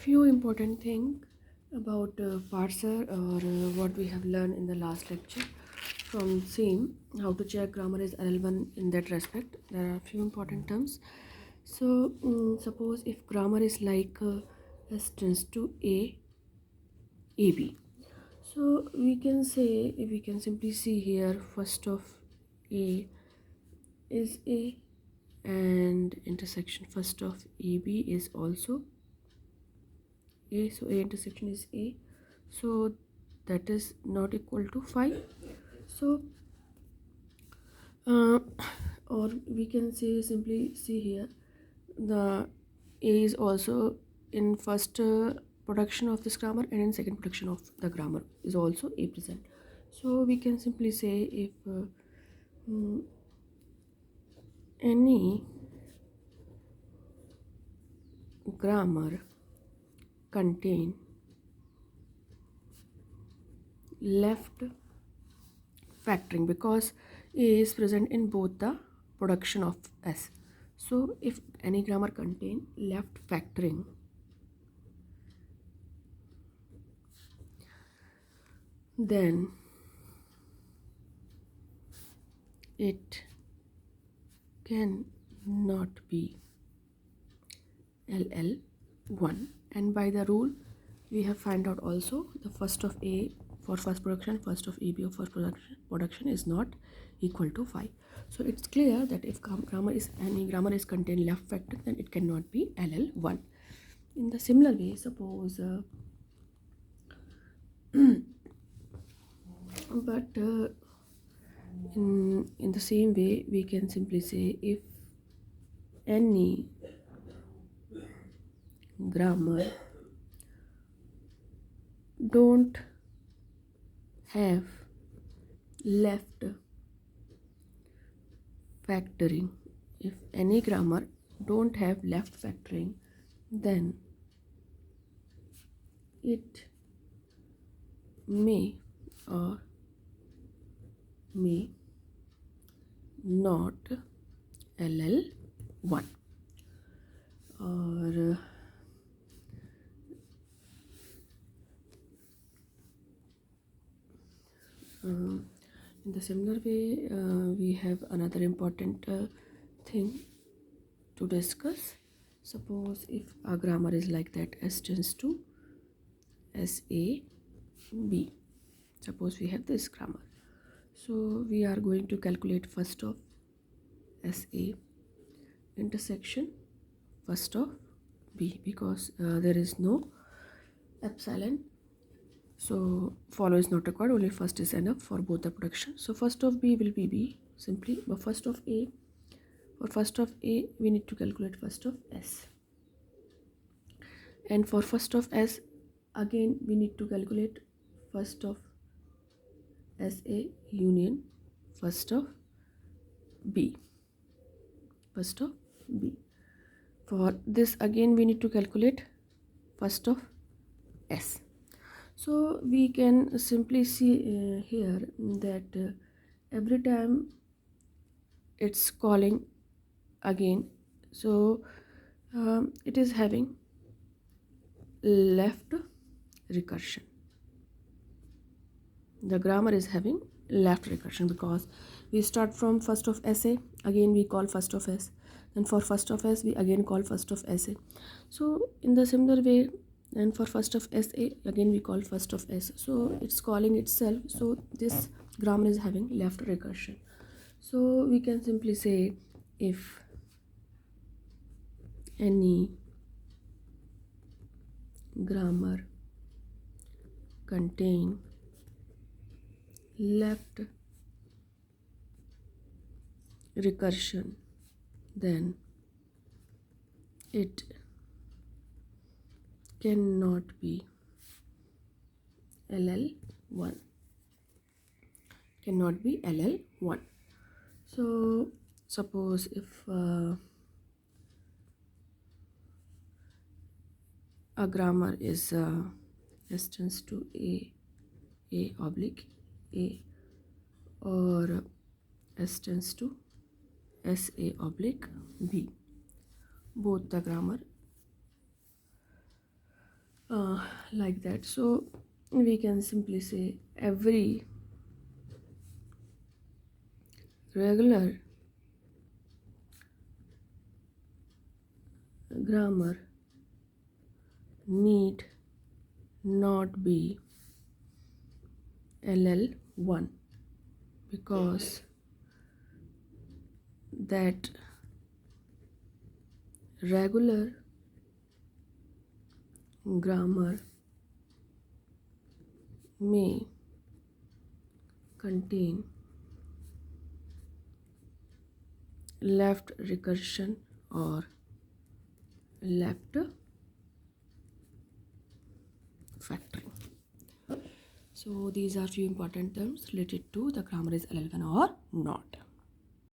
few important things about parser or what we have learned in the last lecture from same how to check grammar is LL1 in that respect. There are a few important terms. So suppose if grammar is like S tends to AB. So we can say, we can simply see here first of A is A and intersection first of AB is also A, so A intersection is A, so that is not equal to 5. So or we can say simply see here the A is also in first production of this grammar and in second production of the grammar is also A present. So we can simply say if any grammar contain left factoring, because A is present in both the production of S. So if any grammar contain left factoring, then it cannot be LL1. And by the rule we have found out also the first of A for first production, first of AB of first production is not equal to 5. So it's clear that if any grammar is contain left factor, then it cannot be LL1. In the similar way, suppose but in the same way we can simply say if any grammar don't have left factoring, if any grammar don't have left factoring, then it may or may not LL1. Or in the similar way we have another important thing to discuss. Suppose if a grammar is like that, S tends to SAB. Suppose we have this grammar, so we are going to calculate first of SA intersection first of B, because there is no epsilon, so follow is not required, only first is enough for both the production. So first of B will be B simply, but first of A, for first of A we need to calculate first of S, and for first of S again we need to calculate first of SA union first of B, first of B. For this again we need to calculate first of S. So we can simply see here that every time it's calling again, so it is having left recursion. The grammar is having left recursion because we start from first of SA, again we call first of S, and for first of S we again call first of SA. So in the similar way, and for first of SA again we call first of S, so it's calling itself, so this grammar is having left recursion. So we can simply say if any grammar contain left recursion, then it cannot be LL1, cannot be LL1. So suppose if a grammar is S tends to A oblique A, or S tends to SA oblique B, both the grammar like that. So we can simply say every regular grammar need not be LL1, because that regular grammar may contain left recursion or left factoring. So these are few important terms related to the grammar is LL1 or not.